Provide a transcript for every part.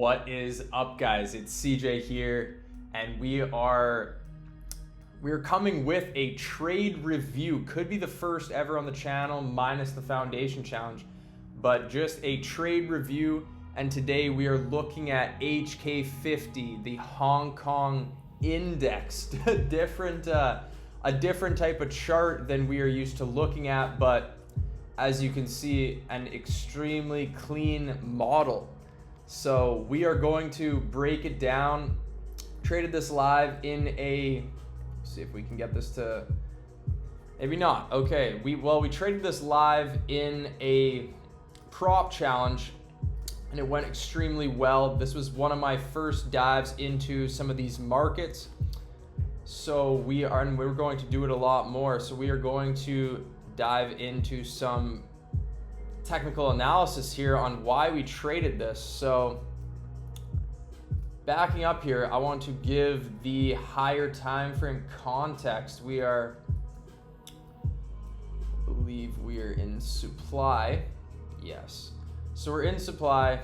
What is up, guys? It's CJ here, and we're coming with a trade review. Could be the first ever on the channel, minus the foundation challenge, but just a trade review. And today we are looking at HK50, the Hong Kong indexed, a different type of chart than we are used to looking at, but as you can see, an extremely clean model. So we are going to break it down. Traded this live in a, see if we can get this to, maybe not. Okay, we traded this live in a prop challenge and it went extremely well. This was one of my first dives into some of these markets. So we're going to do it a lot more. So we are going to dive into some technical analysis here on why we traded this. So backing up here, I want to give the higher time frame context. I believe we are in supply. Yes. So we're in supply.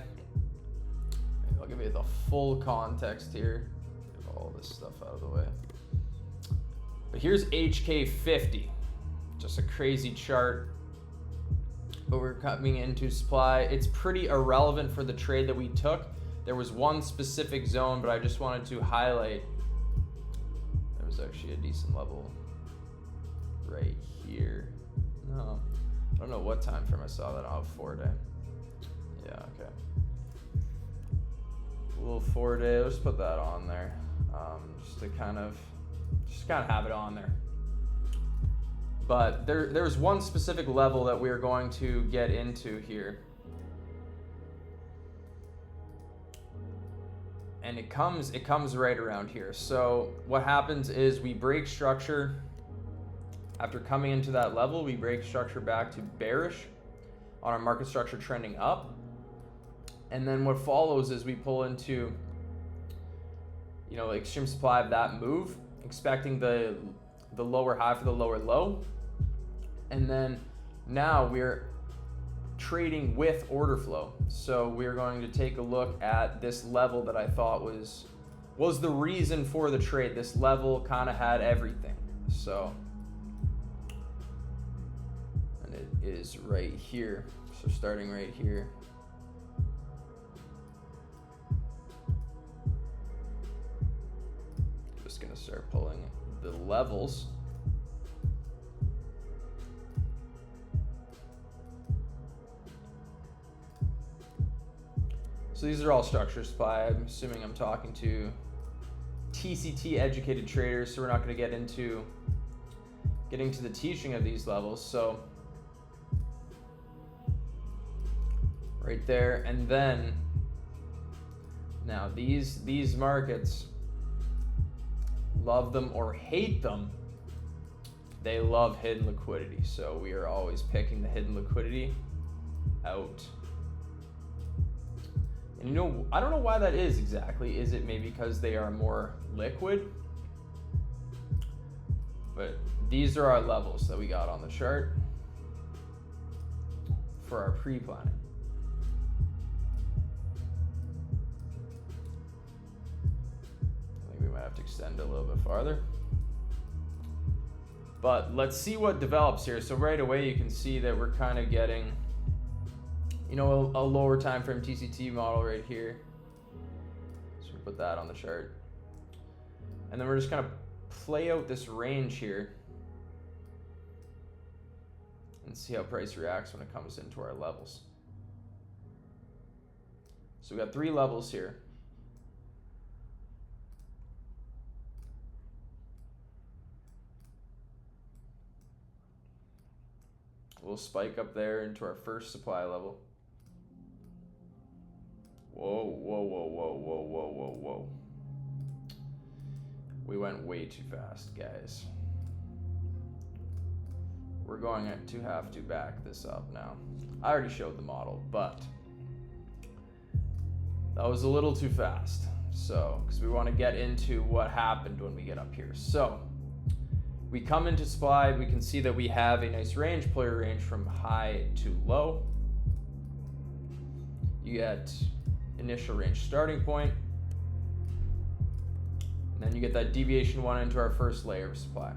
Maybe I'll give you the full context here. Get all this stuff out of the way. But here's HK50. Just a crazy chart. But we're coming into supply. It's pretty irrelevant for the trade that we took. There was one specific zone, but I just wanted to highlight there was actually a decent level right here. No, I don't know what time frame I saw that. I'll have 4 day. Yeah, okay. A little 4 day. Let's put that on there, just to kind of have it on there. But there's one specific level that we're going to get into here. And it comes right around here. So what happens is we break structure. After coming into that level, we break structure back to bearish on our market structure trending up. And then what follows is we pull into, extreme supply of that move, expecting the lower high for the lower low. And then now we're trading with order flow. So we're going to take a look at this level that I thought was the reason for the trade. This level kind of had everything. So, and it is right here. So starting right here. Just gonna start pulling the levels. So these are all structure supply. I'm assuming I'm talking to TCT educated traders, so we're not going to get into the teaching of these levels. So right there, and then now these markets, love them or hate them, they love hidden liquidity. So we are always picking the hidden liquidity out. And I don't know why that is exactly. Is it maybe because they are more liquid? But these are our levels that we got on the chart for our pre-planning. I think we might have to extend it a little bit farther. But let's see what develops here. So right away you can see that we're kind of getting a lower time frame TCT model right here. So we put that on the chart. And then we're just gonna play out this range here and see how price reacts when it comes into our levels. So we got 3 levels here. We'll spike up there into our first supply level. Whoa, whoa, whoa, whoa, whoa, whoa, whoa, whoa. We went way too fast, guys. We're going to have to back this up now. I already showed the model, but that was a little too fast. So, because we want to get into what happened when we get up here. So, we come into supply, we can see that we have a nice range, player range from high to low. You get initial range starting point. And then you get that deviation 1 into our first layer of supply.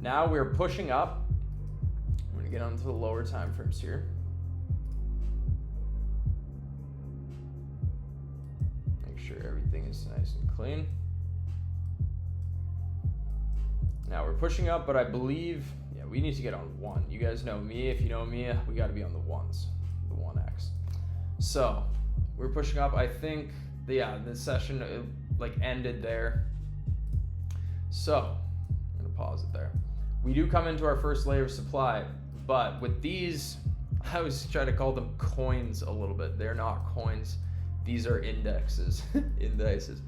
Now we're pushing up. I'm going to get onto the lower time frames here. Make sure everything is nice and clean. Now we're pushing up, but I believe, yeah, we need to get on 1. You guys know me. If you know me, we got to be on the 1s, the 1x. So we're pushing up. I think, yeah, this session ended there. So I'm going to pause it there. We do come into our first layer of supply, but with these, I always try to call them coins a little bit. They're not coins. These are indexes, indices.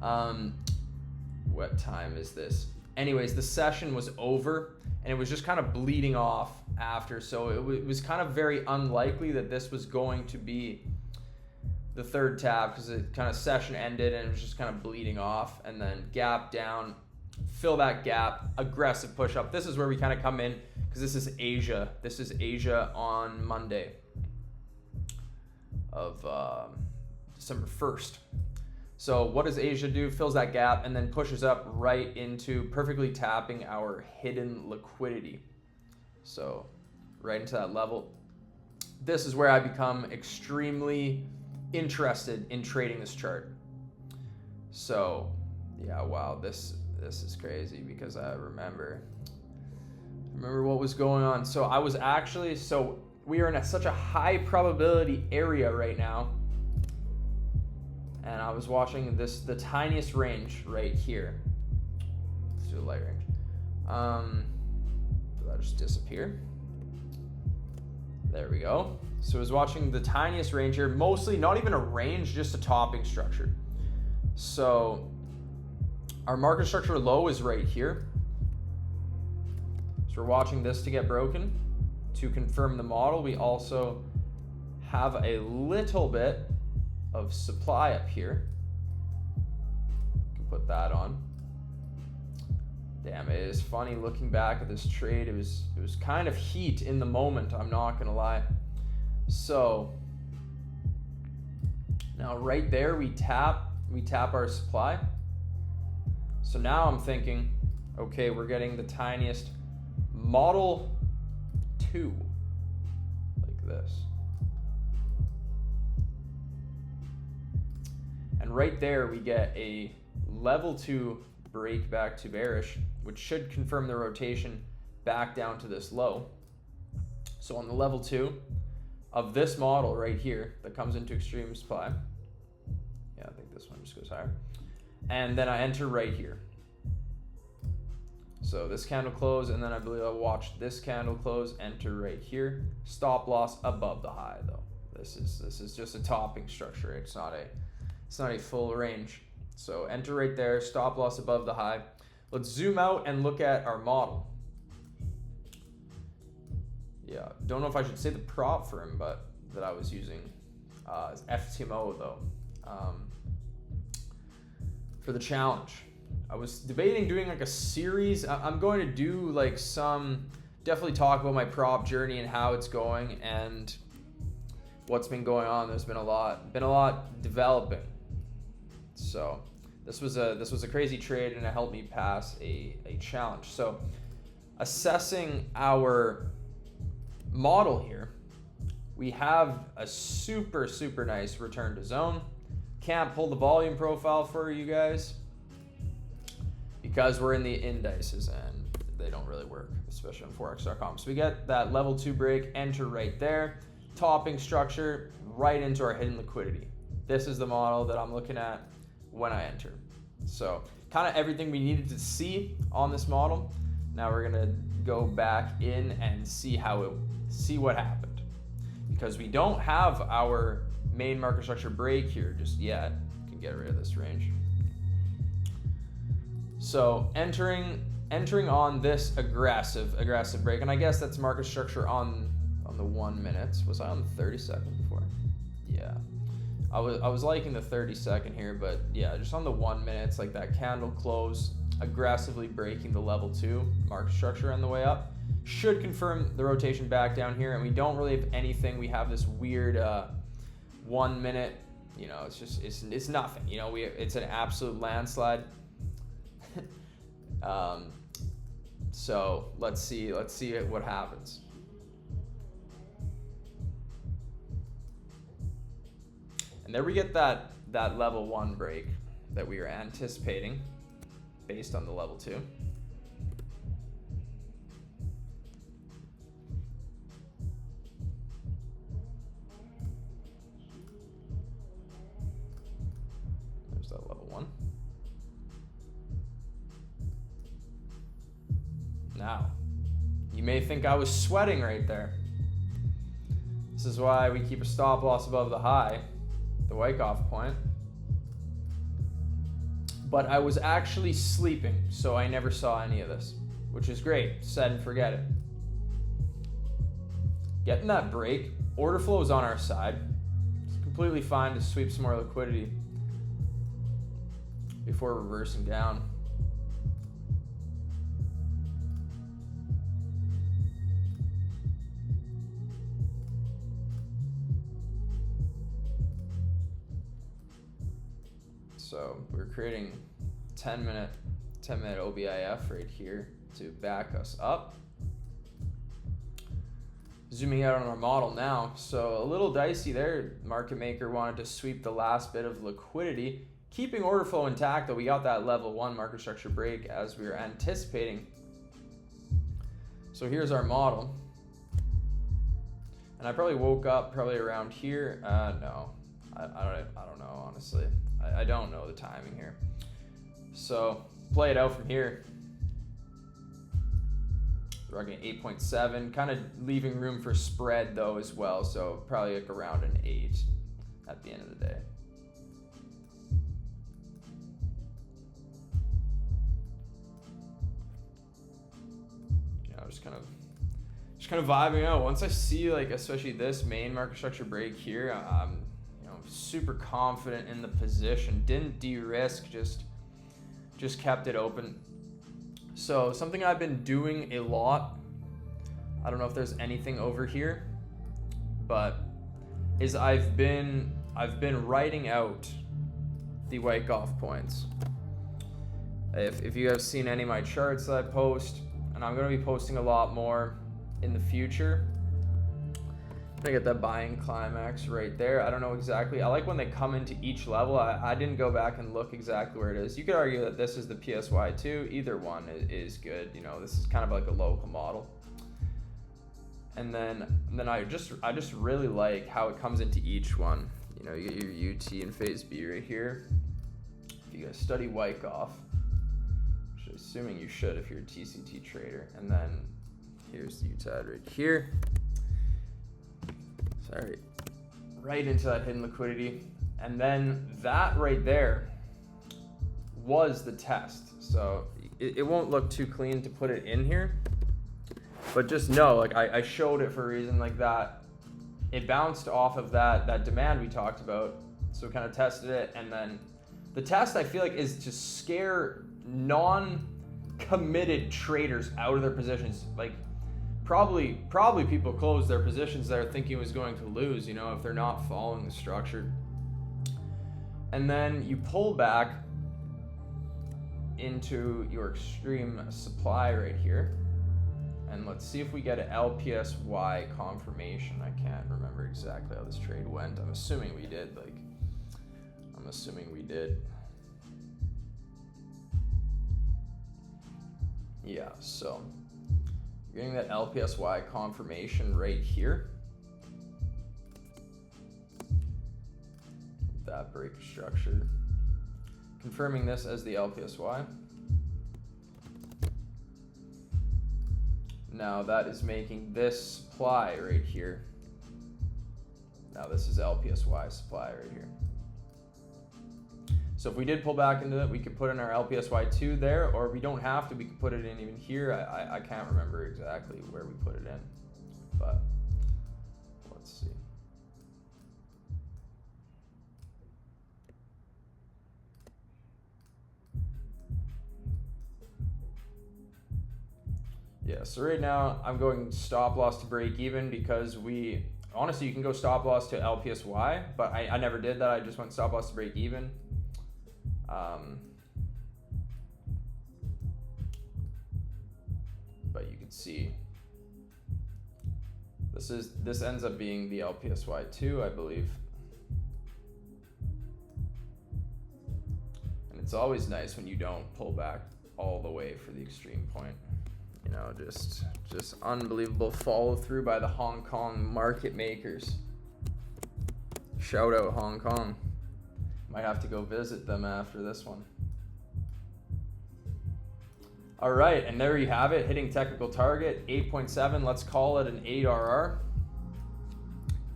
What time is this? Anyways, the session was over and it was just kind of bleeding off after. So it was kind of very unlikely that this was going to be the third tab because it kind of session ended and it was just kind of bleeding off, and then gap down, fill that gap, aggressive push up. This is where we kind of come in because this is Asia. This is Asia on Monday of December 1st. So what does Asia do? Fills that gap and then pushes up right into perfectly tapping our hidden liquidity. So right into that level. This is where I become extremely interested in trading this chart. So yeah, wow, this is crazy because I remember what was going on. So I was actually, so we are in such a high probability area right now. And I was watching the tiniest range right here. Let's do a light range. Did that just disappear? There we go. So I was watching the tiniest range here, mostly not even a range, just a topping structure. So our market structure low is right here. So we're watching this to get broken. To confirm the model, we also have a little bit of supply up here. Can put that on. Damn, it is funny looking back at this trade. It was kind of heat in the moment, I'm not gonna lie. So now right there we tap our supply. So now I'm thinking, okay, we're getting the tiniest model 2 like this. And right there we get a level 2 break back to bearish, which should confirm the rotation back down to this low. So on the level 2 of this model right here that comes into extreme supply, yeah, I think this one just goes higher, and then I enter right here. So this candle close, and then I believe I'll watch this candle close, enter right here. Stop loss above the high though. This is just a topping structure. It's not a full range. So enter right there, stop loss above the high. Let's zoom out and look at our model. Yeah, don't know if I should say the prop firm, but that I was using is FTMO though. For the challenge, I was debating doing like a series. I'm going to do like definitely talk about my prop journey and how it's going and what's been going on. There's been a lot developing. So this was a crazy trade, and it helped me pass a challenge. So assessing our model here, we have a super nice return to zone. Can't pull the volume profile for you guys because we're in the indices and they don't really work, especially on forex.com. So we get that level 2 break, enter right there, topping structure right into our hidden liquidity. This is the model that I'm looking at when I enter. So kind of everything we needed to see on this model. Now we're gonna go back in and see what happened, because we don't have our main market structure break here just yet. Can get rid of this range. So entering on this aggressive break, and I guess that's market structure on the 1 minute. Was I on the 30 second before? Yeah. I was liking the 30 second here, but yeah, just on the 1 minute, like that candle close, aggressively breaking the level 2 market structure on the way up, should confirm the rotation back down here. And we don't really have anything. We have this weird 1 minute you know, it's nothing. You know, it's an absolute landslide. So let's see what happens. And there we get that level 1 break that we were anticipating based on the level 2. There's that level 1. Now, you may think I was sweating right there. This is why we keep a stop loss above the high, the Wyckoff point. But I was actually sleeping, so I never saw any of this, which is great. Set and forget it. Getting that break, order flow is on our side. It's completely fine to sweep some more liquidity before reversing down. So we're creating 10 minute OBIF right here to back us up. Zooming out on our model now. So a little dicey there. Market maker wanted to sweep the last bit of liquidity, keeping order flow intact, though we got that level 1 market structure break as we were anticipating. So here's our model. And I probably woke up probably around here. No, I don't know, honestly. I don't know the timing here. So play it out from here. We're getting 8.7, kind of leaving room for spread though as well. So probably like around an 8 at the end of the day. You know, just kind of vibing out. Once I see like, especially this main market structure break here, I'm super confident in the position. Didn't de-risk, just kept it open. So something I've been doing a lot, I don't know if there's anything over here, but is I've been writing out the Wyckoff points. If you have seen any of my charts that I post, and I'm going to be posting a lot more in the future, I get that buying climax right there. I don't know exactly. I like when they come into each level. I didn't go back and look exactly where it is. You could argue that this is the PSY2. Either one is good. You know, this is kind of like a local model. And then I just really like how it comes into each one. You know, you get your UT and phase B right here. If you guys study Wyckoff, which I'm assuming you should if you're a TCT trader. And then here's the UTAD right here. Sorry, right into that hidden liquidity. And then that right there was the test. So it won't look too clean to put it in here, but just know, like I showed it for a reason like that. It bounced off of that demand we talked about. So we kind of tested it. And then the test I feel like is to scare non-committed traders out of their positions. Like, Probably people closed their positions there thinking it was going to lose, you know, if they're not following the structure. And then you pull back into your extreme supply right here. And let's see if we get an LPSY confirmation. I can't remember exactly how this trade went. I'm assuming we did. Yeah, so you're getting that LPSY confirmation right here. That break structure. Confirming this as the LPSY. Now that is making this supply right here. Now this is LPSY supply right here. So if we did pull back into it, we could put in our LPSY2 there, or we don't have to, we could put it in even here. I can't remember exactly where we put it in, but let's see. Yeah, so right now I'm going stop loss to break even because we honestly, you can go stop loss to LPSY, but I never did that. I just went stop loss to break even. But you can see this ends up being the LPSY2, I believe. And it's always nice when you don't pull back all the way for the extreme point. You know, just unbelievable follow through by the Hong Kong market makers. Shout out Hong Kong. Might have to go visit them after this one. All right, and there you have it, hitting technical target, 8.7. Let's call it an 8RR.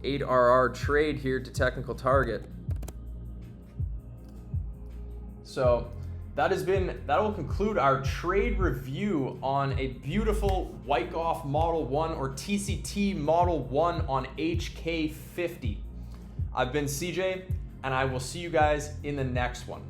8RR trade here to technical target. So that will conclude our trade review on a beautiful Wyckoff Model 1 or TCT Model 1 on HK50. I've been CJ, and I will see you guys in the next one.